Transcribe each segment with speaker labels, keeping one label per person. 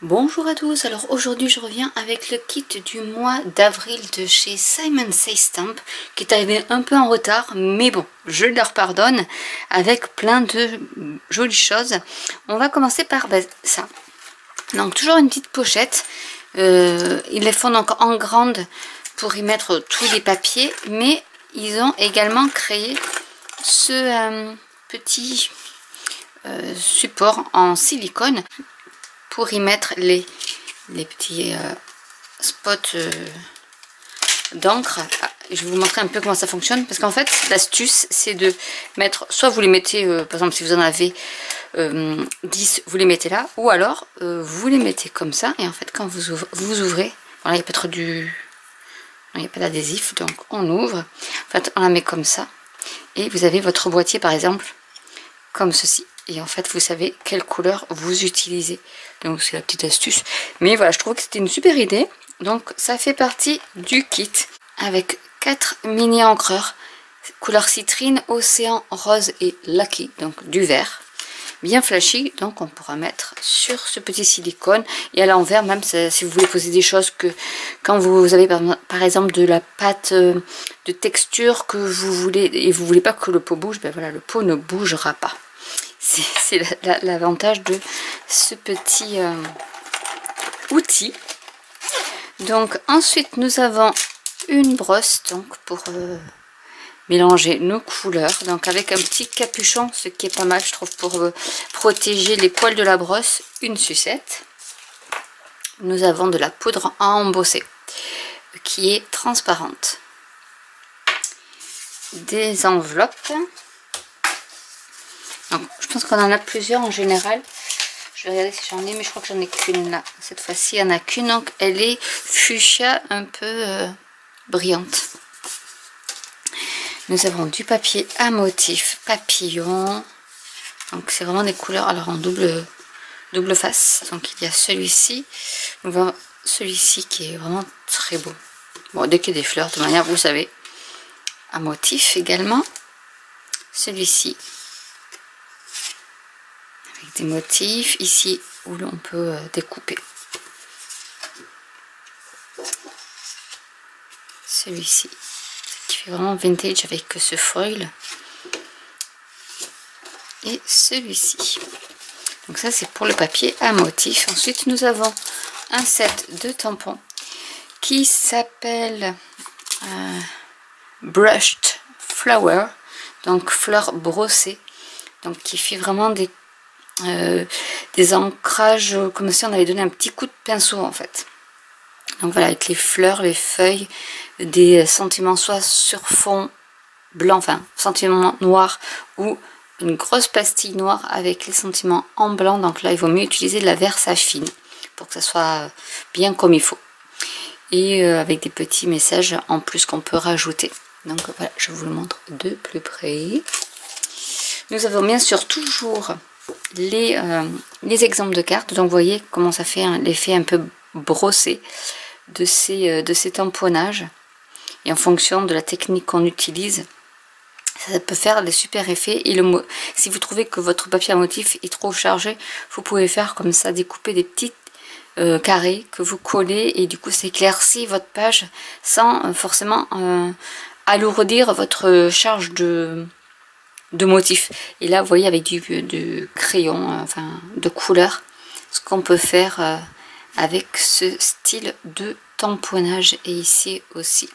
Speaker 1: Bonjour à tous, alors aujourd'hui je reviens avec le kit du mois d'avril de chez Simon Says Stamp qui est arrivé un peu en retard, mais bon, je leur pardonne, avec plein de jolies choses. On va commencer par ça. Donc toujours une petite pochette, ils les font donc en grande pour y mettre tous les papiers, mais ils ont également créé ce petit support en silicone pour y mettre les petits spots d'encre. Je vais vous montrer un peu comment ça fonctionne, parce qu'en fait l'astuce c'est de mettre, soit vous les mettez par exemple si vous en avez 10, vous les mettez là, ou alors vous les mettez comme ça, et en fait quand vous ouvrez, voilà, il n'y a pas trop il n'y a pas d'adhésif, donc on ouvre, en fait on la met comme ça, et vous avez votre boîtier par exemple comme ceci, et en fait vous savez quelle couleur vous utilisez. Donc c'est la petite astuce, mais voilà, je trouve que c'était une super idée. Donc ça fait partie du kit avec 4 mini encreurs couleur citrine, océan, rose et lucky, donc du vert bien flashy. Donc on pourra mettre sur ce petit silicone, et à l'envers même, si vous voulez poser des choses, que quand vous avez par exemple de la pâte de texture que vous voulez, et vous voulez pas que le pot bouge, ben voilà, le pot ne bougera pas. C'est l'avantage de ce petit outil. Donc ensuite nous avons une brosse donc pour mélanger nos couleurs, donc avec un petit capuchon, ce qui est pas mal je trouve pour protéger les poils de la brosse. Une sucette. Nous avons de la poudre à embosser qui est transparente, des enveloppes. Donc, je pense qu'on en a plusieurs en général. Je vais regarder si j'en ai, mais je crois que j'en ai qu'une là. Cette fois-ci, il n'y en a qu'une. Donc, elle est fuchsia, un peu brillante. Nous avons du papier à motif papillon. Donc, c'est vraiment des couleurs. Alors, en double face. Donc, il y a celui-ci. Nous avons celui-ci qui est vraiment très beau. Bon, dès qu'il y a des fleurs, de toute manière, vous savez. À motif également. Celui-ci. Des motifs ici où on peut découper. Celui-ci qui fait vraiment vintage avec ce foil, et celui-ci. Donc ça c'est pour le papier à motif. Ensuite nous avons un set de tampons qui s'appelle Brushed Flower, donc fleurs brossées, donc qui fait vraiment des ancrages comme si on avait donné un petit coup de pinceau en fait. Donc voilà, avec les fleurs, les feuilles, des sentiments soit sur fond blanc, enfin sentiments noirs, ou une grosse pastille noire avec les sentiments en blanc. Donc là il vaut mieux utiliser de la Versafine pour que ça soit bien comme il faut, et avec des petits messages en plus qu'on peut rajouter. Donc voilà, je vous le montre de plus près. Nous avons bien sûr toujours les exemples de cartes. Donc vous voyez comment ça fait l'effet un peu brossé de ces tamponnages, et en fonction de la technique qu'on utilise, ça peut faire des super effets. Et si vous trouvez que votre papier à motif est trop chargé, vous pouvez faire comme ça, découper des petits carrés que vous collez, et du coup ça éclaircit votre page sans forcément alourdir votre charge de motifs. Et là vous voyez avec du crayon, enfin de couleur, ce qu'on peut faire avec ce style de tamponnage. Et ici aussi.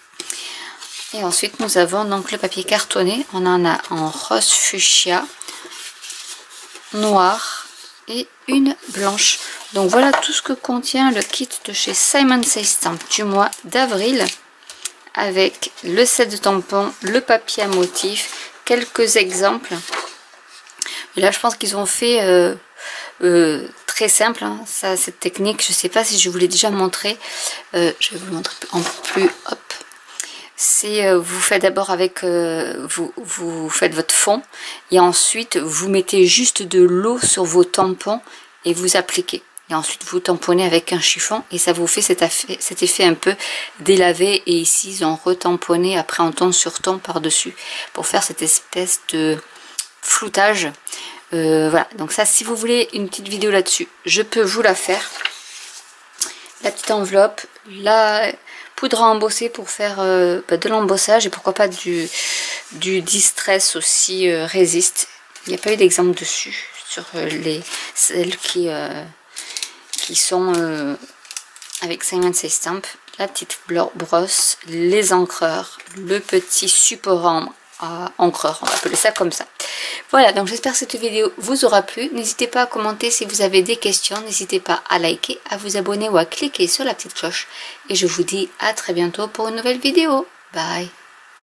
Speaker 1: Et ensuite nous avons donc le papier cartonné. On en a en rose fuchsia, noir et une blanche. Donc voilà tout ce que contient le kit de chez Simon Says Stamp du mois d'avril, avec le set de tampons, le papier à motif, quelques exemples. Et là je pense qu'ils ont fait très simple, hein, ça, cette technique. Je sais pas si je vous l'ai déjà montré, je vais vous le montrer en plus. Hop, c'est vous faites d'abord avec vous faites votre fond, et ensuite vous mettez juste de l'eau sur vos tampons et vous appliquez, et ensuite vous tamponnez avec un chiffon, et ça vous fait cet effet un peu délavé. Et ici ils ont retamponné, après en ton sur ton par dessus, pour faire cette espèce de floutage. Voilà, donc ça, si vous voulez une petite vidéo là-dessus, je peux vous la faire. la petite enveloppe, la poudre à embosser pour faire de l'embossage et pourquoi pas du distress aussi résiste. Il n'y a pas eu d'exemple dessus sur celles qui sont avec Simon Says Stamp. La petite brosse, les encreurs, le petit support encreur, on va appeler ça comme ça. Voilà, donc j'espère que cette vidéo vous aura plu. N'hésitez pas à commenter si vous avez des questions. N'hésitez pas à liker, à vous abonner ou à cliquer sur la petite cloche. Et je vous dis à très bientôt pour une nouvelle vidéo. Bye!